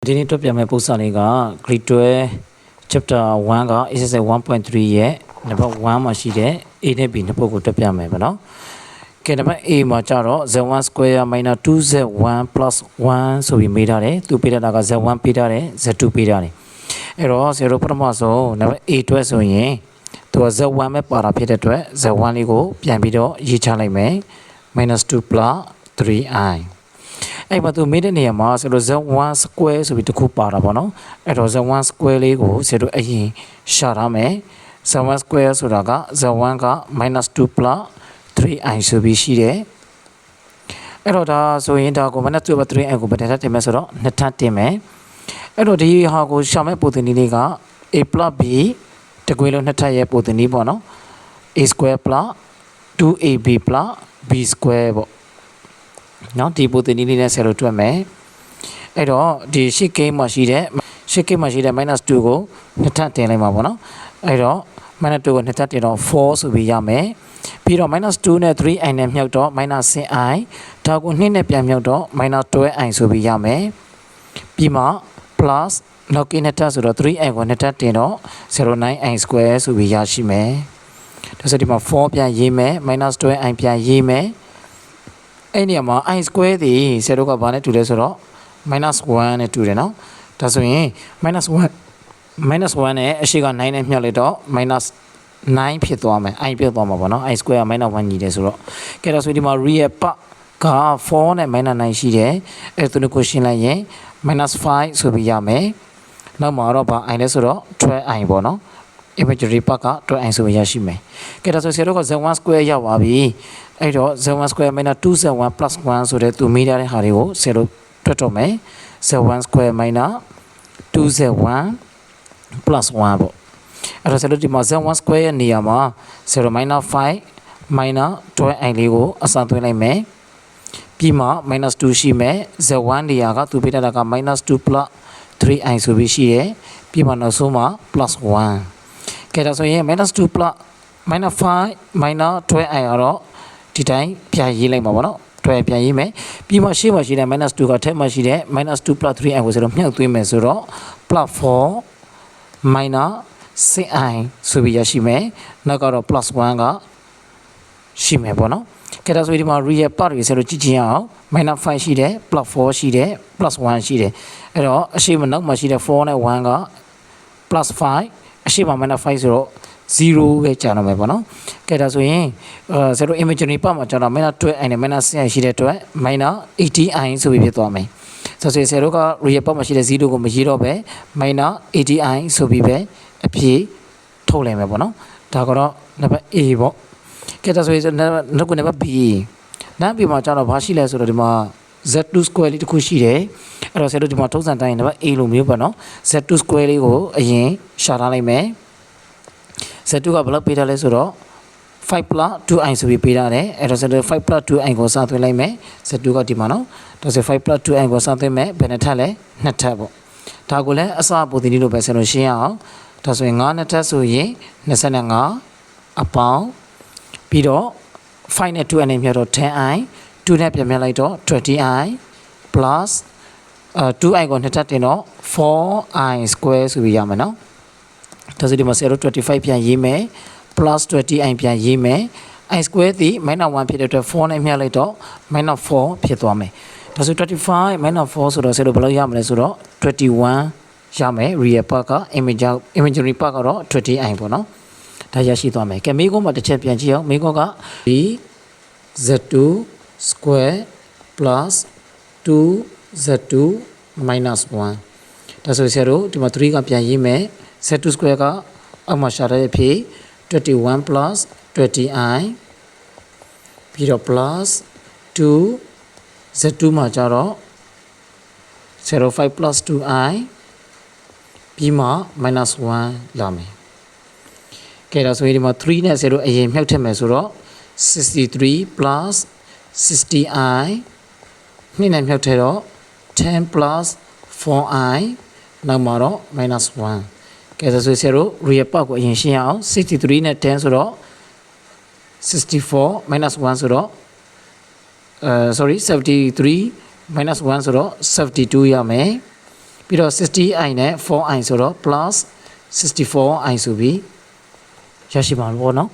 ဒီနေ့တွေ့ပြမယ့်ပုံစံလေးက grade 12 chapter 1က exercise 1.3 ရဲ့ number 1မှာရှိတဲ့ a နဲ့ b နှစ်ပုဒ်ကိုတွေ့ပြမယ်ပေါ့နော်။ကဲ number a မှာကျတော့ z1 square minus 2z1 plus 1ဆိုပြီးမေးထားတယ်။သူပေးထားတာက z1 ပေးထားတယ်။ z2 ပေးထားတယ်။အဲ့တော့0ပထမဆုံး number a အတွက်ဆိုရင်သူက z1 ပဲပါတာဖြစ်တဲ့အတွက် z1 လေးကိုပြန်ပြီးတော့ရေးချလိုက်မယ်။ -2 plus 3iအဲ့မှာသူမေးတဲ့နေရာမှာဆိုတော့ z1 square ဆိုပြီးတစ်ခုပါတာပေါ့နော်အဲ့တော့ z1 square လေးကိုဆိုတော့အရင်ရှာရမယ် z1 square ဆိုတာက z1 က -2 plus 3i ဆိုပြီးရှိတယ်အဲ့တော့ဒါဆိုရင်ဒါကို -2 plus 3i ကိုဘယ်ထပ်တင်မလဲဆိုတော့နှစ်ထပ်တင်မယ်အဲ့တော့ဒီဟာကိုရှာမဲ့ပုံသဏ္ဍာန်လေးက a plus b တကွေးလုံးနှစ်ထပ်ရဲ့ပုံသဏ္ဍာန်ပေါ့နော် a square plus 2ab plus b square ပေါ့နော်ဒီပုံသဏ္ဍာန်လေးနဲ့ဆက်လို့တွက်မယ်အဲ့တော့ဒီရှစ်ကိန်းမှာရှိတဲ့-2ကိုနှစ်ထပ်တင်လိုက်မှာပေါ့နော်အဲ့တော့-2ကိုနှစ်ထပ်တင်တော့4ဆိုပြီးရမယ်ပြီးတော့-2နဲ့ 3i နဲ့မြှောက်တော့-6i ဒါကို2နဲ့ပြန်မြှောက်တော့ -12i ဆိုပြီးရမယ်ပြီးမှ plus နောက်ကိန်းနှစ်ထပ်ဆိုတော့ 3i ကိုနှစ်ထပ်တင်တော့ 09i square ဆိုပြီးရရှိမယ်ဒါဆိုဒီမှာ4ပြန်ရေးမယ်-12i ပြန်ရေးမယ်အဲ့ဒီမှာ i square ဒီ0ကဘာနဲ့တူလဲဆိုတော့ -1 နဲ့တူတယ်နော်ဒါဆိုရင် -1 နဲ့အရှိက9နဲ့မြှောက်လိုက်တော့ -9 ဖြစ်သွားမယ် i ပြတ်သွားမှာပေါ့နော် i square က -1 ညီတယ်ဆိုတော့ကဲဒါဆိုဒီမှာ real part က4နဲ့ -9 ရှိတယ်အဲ့ဒါကိုရှင်းလိုက်ရင် -5 ဆိုပြီးရမယ်နောက်မှာတော့ဘာ i လဲဆိုတော့ 12i ပေါ့နော်imaginary part က 12i ဆိုပြီးရရှိမယ်ကဲဒါဆို0က z1 square ရောက်ပါပြီအဲ့တော့ z1 square minus 2z1 plus 1ဆိုတဲ့သူမိထားတဲ့ဟာတွေကို0တွက်တော့မယ် z1 square minus 2z1 plus 1ပေါ့အဲ့တော့0ဒီမှာ z1 square ရဲ့နေရာမှာ0 minus 5 minus 12i လေးကိုအစားသွင်းလိုက်မယ်ပြီးမှ -2 ရှိမယ် z1 နေရာကသူပေးထားတာက -2 plus 3i ဆိုပြီးရှိတယ်ပြီးမှနောက်ဆုံးမှာ plus 1ကဲဒါဆိုရင် -2 plus -5 -12i ကတော့ဒီတိုင်းပြန်ရေးလိုက်မှာပေါ့နော်12ပြန်ရေးမယ်ပြီးမှရှေ့မှာရှိတဲ့ -2 ကထက်မှရှိတဲ့ -2 plus 3i ကိုဆိုတော့မြှောက်သွင်းမယ်ဆိုတော့ plus 4 -6i ဆိုပြီးရရှိမယ်နောက်ကတော့ plus 1 ကရှိမယ်ပေါ့နော်ကဲဒါဆိုဒီမှာ real part တွေဆိုတော့ကြည့်ချင်အောင် -5 ရှိတယ် plus 4 ရှိတယ် plus 1 ရှိတယ်အဲ့တော့အရှိမနောက်မှာရှိတဲ့4နဲ့1က plus 5အရှိမ-5ဆိုတော့0ပဲကြာတော့မယ်ပေါ့နော်ကဲဒါဆိုရင်0 imaginary part မှာကြာတော့ -12i နဲ့ -6i ရှိတဲ့အတွက် -80i ဆိုပြီးဖြစ်သွားမယ်ဆိုတော့0က real part မှာရှိတဲ့0ကိုမရေးတော့ပဲ -80i ဆိုပြီးပဲအဖြေထုတ်လိုက်မယ်ပေါ့နော်ဒါကတော့ number A ပေါ့ကဲဒါဆိုရင်နောက်ကို number B နောက်ပြီးမှကြာတော့ဘာရှိလဲဆိုတော့ဒီမှာ z2 square လေးတစ်ခုရှိတယ်အဲ့တော့0ဒီမှာထုံးစံတိုင်း number A လိုမျိုးပေါ့နော် z2 square လေးကိုအရင်ရှာထားလိုက်မယ်z2 ကဘယ်လောက်ပေးထားလဲဆိုတော့5 plus 2i ဆိုပြီးပေးထားတယ်အဲ့တော့5 plus 2i ကိုစသွင်းလိုက်မယ်z2 ကဒီမှာနော်ဒါဆို5 plus 2i ကိုစသွင်းမယ်ဘယ်နှထပ်လဲနှစ်ထပ်ပေါ့ဒါကိုလည်းအစပုံသဏ္ဍာန်လို့ပဲဆက်လို့ရှင်းအောင်ဒါဆိုရင်9နှစ်ထပ်ဆိုရင်25အပေါင်းပြီးတော့5နဲ့ 2i နဲ့မြှောက်တော့ 10i 2နဲ့ပြန်မြှောက်လိုက်တော့ 20i plus 2i ကိုနှစ်ထပ်တင်တော့ 4i square ဆိုပြီးရမယ်နော်ဒါဆိုဒီမှာ0.25ပြန်ရေးမယ် plus 20i ပြန်ရေးမယ် i square သည် -1 ဖြစ်တဲ့အတွက်4နဲ့မြှောက်လိုက်တော့ -4 ဖြစ်သွားမယ်ဒါဆို25 -4ဆိုတော့0ဘယ်လောက်ရမလဲဆိုတော့21ရမယ် real part က imaginary part ကတော့ 20i ပေါ့နော်ဒါရရှိသွားမယ်ကဲမိကုန်းမှာတစ်ချက်ပြန်ကြည့်အောင်မိကုန်းက z2 square plus 2z2 minus 1ဒါဆို0ဒီမှာ3ကပြန်ရေးမယ်z2 square ကအောက်မှာရှာတဲ့အဖြစ်21 plus 20i ပြီးတော့ plus 2 z2 မှာကျတော့05 plus 2i ပြီးမှ minus 1လာမယ်ကဲဒါဆိုရင်ဒီမှာ3နဲ့0အရင်မြှောက်ထည့်မယ်ဆိုတော့63 plus 60i 2နဲ့မြှောက်ထည့်တော့10 plus 4i နောက်မှာတော့ minus 1ကဲဆို0 real part ကိုအရင်ရှင်းအောင်63နဲ့10ဆိုတော့64 minus 1ဆိုတော့73 minus 1ဆိုတော့72ရမယ် ပြီးတော့ 60i နဲ့ 4i ဆိုတော့ plus 64i ဆိုပြီးရရှိပါလို့ပေါ့နော်